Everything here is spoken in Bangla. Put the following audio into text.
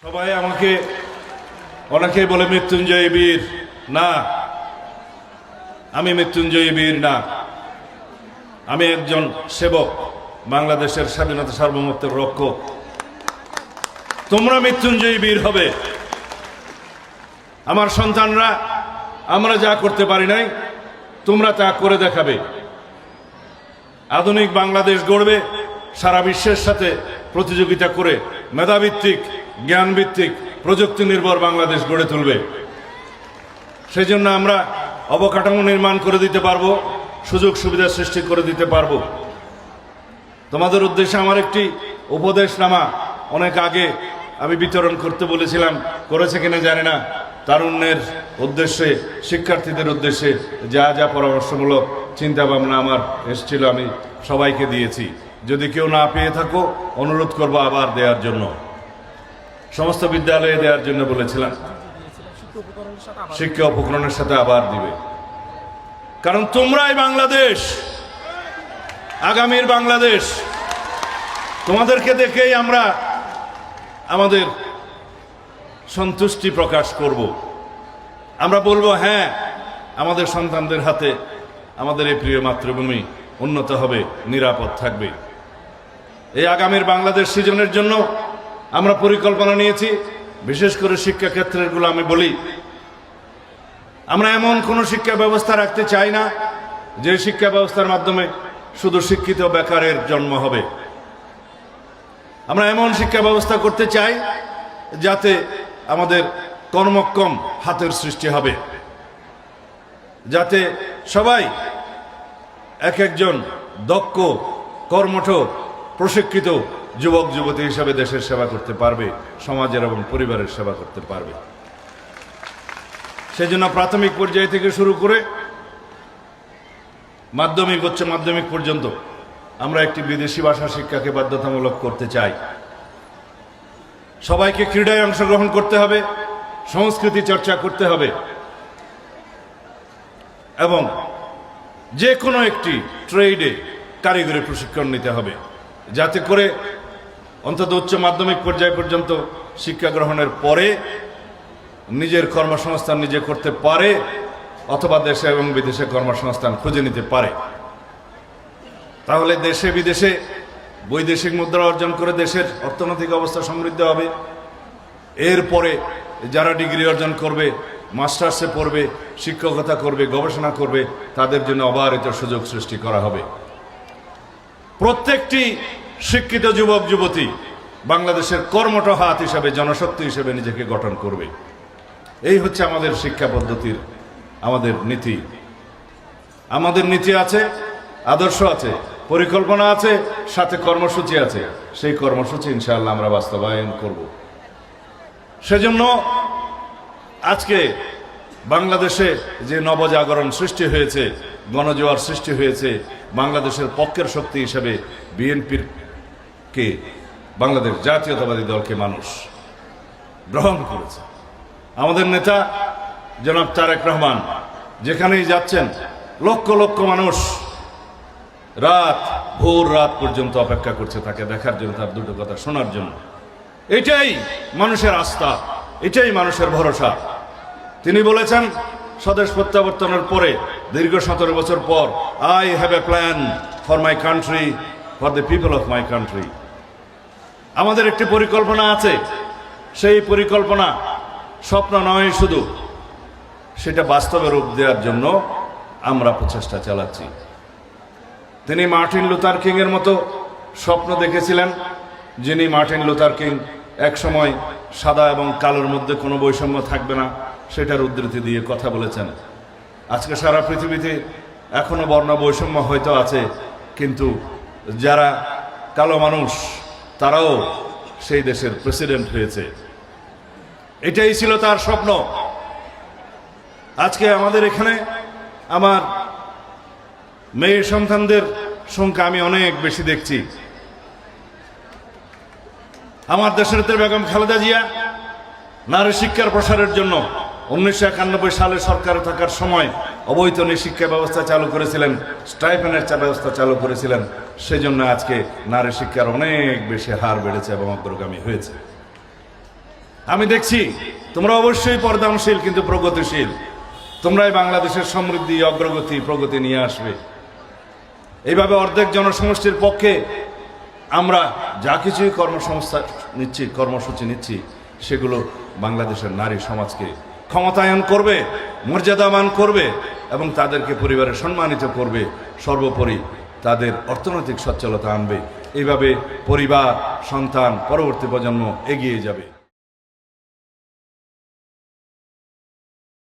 সবাই আমাকে অনেকেই বলে মৃত্যুঞ্জয়ী বীর। না, আমি মৃত্যুঞ্জয়ী বীর না, আমি একজন সেবক, বাংলাদেশের স্বাধীনতা সার্বভৌমত্বের রক্ষক। তোমরা মৃত্যুঞ্জয়ী বীর হবে। আমার সন্তানরা আমরা যা করতে পারি নাই তোমরা তা করে দেখাবে। আধুনিক বাংলাদেশ গড়বে, সারা বিশ্বের সাথে প্রতিযোগিতা করে মেধাভিত্তিক, জ্ঞানভিত্তিক, প্রযুক্তি নির্ভর বাংলাদেশ গড়ে তুলবে। সেই জন্য আমরা অবকাঠামো নির্মাণ করে দিতে পারবো, সুযোগ সুবিধা সৃষ্টি করে দিতে পারবো। তোমাদের উদ্দেশ্যে আমার একটি উপদেশনামা অনেক আগে আমি বিতরণ করতে বলেছিলাম, করেছে কিনা জানি না। তারুণ্যের উদ্দেশ্যে, শিক্ষার্থীদের উদ্দেশ্যে যা যা পরামর্শমূলক চিন্তা ভাবনা আমার এসেছিল আমি সবাইকে দিয়েছি। যদি কেউ না পেয়ে থাকো অনুরোধ করবো আবার দেওয়ার জন্য, সমস্ত বিদ্যালয়ে দেওয়ার জন্য বলেছিলাম। শিক্ষা উপকরণের সাথে আবার দিবে, কারণ তোমরাই বাংলাদেশ, আগামীর বাংলাদেশ। তোমাদেরকে দেখেই আমরা আমাদের সন্তুষ্টি প্রকাশ করব। আমরা বলবো হ্যাঁ, আমাদের সন্তানদের হাতে আমাদের এই প্রিয় মাতৃভূমি উন্নত হবে, নিরাপদ থাকবে। এই আগামীর বাংলাদেশ সৃজনের জন্য আমরা পরিকল্পনা নিয়েছি। বিশেষ করে শিক্ষাক্ষেত্রেরগুলো আমি বলি, আমরা এমন কোনো শিক্ষা ব্যবস্থা রাখতে চাই না যে শিক্ষা ব্যবস্থার মাধ্যমে শুধু শিক্ষিত বেকারের জন্ম হবে। আমরা এমন শিক্ষা ব্যবস্থা করতে চাই যাতে আমাদের কর্মক্ষম হাতের সৃষ্টি হবে, যাতে সবাই এক একজন দক্ষ, কর্মঠ, প্রশিক্ষিত যুবক যুবতী হিসাবে দেশের সেবা করতে পারবে, সমাজের এবং পরিবারের সেবা করতে পারবে। সেজন্য প্রাথমিক পর্যায় থেকে শুরু করে মাধ্যমিক, উচ্চ মাধ্যমিক পর্যন্ত আমরা একটি বিদেশি ভাষা শিক্ষাকে বাধ্যতামূলক করতে চাই। সবাইকে ক্রীড়ায় অংশগ্রহণ করতে হবে, সংস্কৃতি চর্চা করতে হবে এবং যে কোনো একটি ট্রেডে কারিগরি প্রশিক্ষণ নিতে হবে, যাতে করে অন্তত উচ্চ মাধ্যমিক পর্যায় পর্যন্ত শিক্ষা গ্রহণের পরে নিজের কর্মসংস্থান নিজে করতে পারে, অথবা দেশে এবং বিদেশে কর্মসংস্থান খুঁজে নিতে পারে। তাহলে দেশে বিদেশে বৈদেশিক মুদ্রা অর্জন করে দেশের অর্থনৈতিক অবস্থা সমৃদ্ধ হবে। এরপরে যারা ডিগ্রি অর্জন করবে, মাস্টার্সে পড়বে, শিক্ষকতা করবে, গবেষণা করবে, তাদের জন্য অবারিত সুযোগ সৃষ্টি করা হবে। প্রত্যেকটি শিক্ষিত যুবক যুবতী বাংলাদেশের কর্মঠ হাত হিসাবে, জনশক্তি হিসেবে নিজেকে গঠন করবে। এই হচ্ছে আমাদের শিক্ষা পদ্ধতির আমাদের নীতি। আমাদের নীতি আছে, আদর্শ আছে, পরিকল্পনা আছে, সাথে কর্মসূচি আছে। সেই কর্মসূচি ইনশাআল্লাহ আমরা বাস্তবায়ন করব। সেজন্য আজকে বাংলাদেশে যে নবজাগরণ সৃষ্টি হয়েছে, গণজোয়ার সৃষ্টি হয়েছে, বাংলাদেশের পক্ষের শক্তি হিসেবে বিএনপির কে, বাংলাদেশ জাতীয়তাবাদী দলকে মানুষ গ্রহণ করেছে। আমাদের নেতা জনাব তারেক রহমান যেখানেই যাচ্ছেন লক্ষ লক্ষ মানুষ ভোর রাত পর্যন্ত অপেক্ষা করছে তাকে দেখার জন্য, তার দুটো কথা শোনার জন্য। এটাই মানুষের আস্থা, এটাই মানুষের ভরসা। তিনি বলেছেন স্বদেশ প্রত্যাবর্তনের পরে দীর্ঘ 17 বছর পর, I have a plan for my country, for the people of my country. আমাদের একটি পরিকল্পনা আছে। সেই পরিকল্পনা স্বপ্ন নয় শুধু, সেটা বাস্তবে রূপ দেওয়ার জন্য আমরা প্রচেষ্টা চালাচ্ছি। তিনি মার্টিন লুথার কিং এর মতো স্বপ্ন দেখেছিলেন, যিনি মার্টিন লুথার কিং এক সময় সাদা এবং কালোর মধ্যে কোনো বৈষম্য থাকবে না সেটার উদ্ধৃতি দিয়ে কথা বলেছেন। আজকে সারা পৃথিবীতে এখনো বর্ণ বৈষম্য হয়তো আছে, কিন্তু যারা কালো মানুষ তারাও সেই দেশের প্রেসিডেন্ট হয়েছে। এটাই ছিল তার স্বপ্ন। আজকে আমাদের এখানে আমার মেয়ে সন্তানদের সংখ্যা আমি অনেক বেশি দেখছি। আমার দেশনেত্রী বেগম খালেদা জিয়া নারী শিক্ষার প্রসারের জন্য 1991 সালে সরকারে থাকার সময় অবৈতনিক শিক্ষা ব্যবস্থা চালু করেছিলেন, স্টাইপেন্ডের ব্যবস্থা চালু করেছিলেন। সেজন্য আজকে নারী শিক্ষার অনেক বেশি হার বেড়েছে এবং অগ্রগামী হয়েছে। আমি দেখছি তোমরা অবশ্যই পর্দানশীল কিন্তু প্রগতিশীল। তোমরাই বাংলাদেশের সমৃদ্ধি, অগ্রগতি, প্রগতি নিয়ে আসবে। এইভাবে অর্ধেক জনসমষ্টির পক্ষে আমরা যা কিছুই কর্মসূচি নিচ্ছি সেগুলো বাংলাদেশের নারী সমাজকে ক্ষমতায়ন করবে, মর্যাদাবান করবে এবং তাদেরকে পরিবারে সম্মানিত করবে, সর্বোপরি তাদের অর্থনৈতিক সচ্ছলতা আনবে। এইভাবে পরিবার, সন্তান, পরবর্তী প্রজন্ম এগিয়ে যাবে।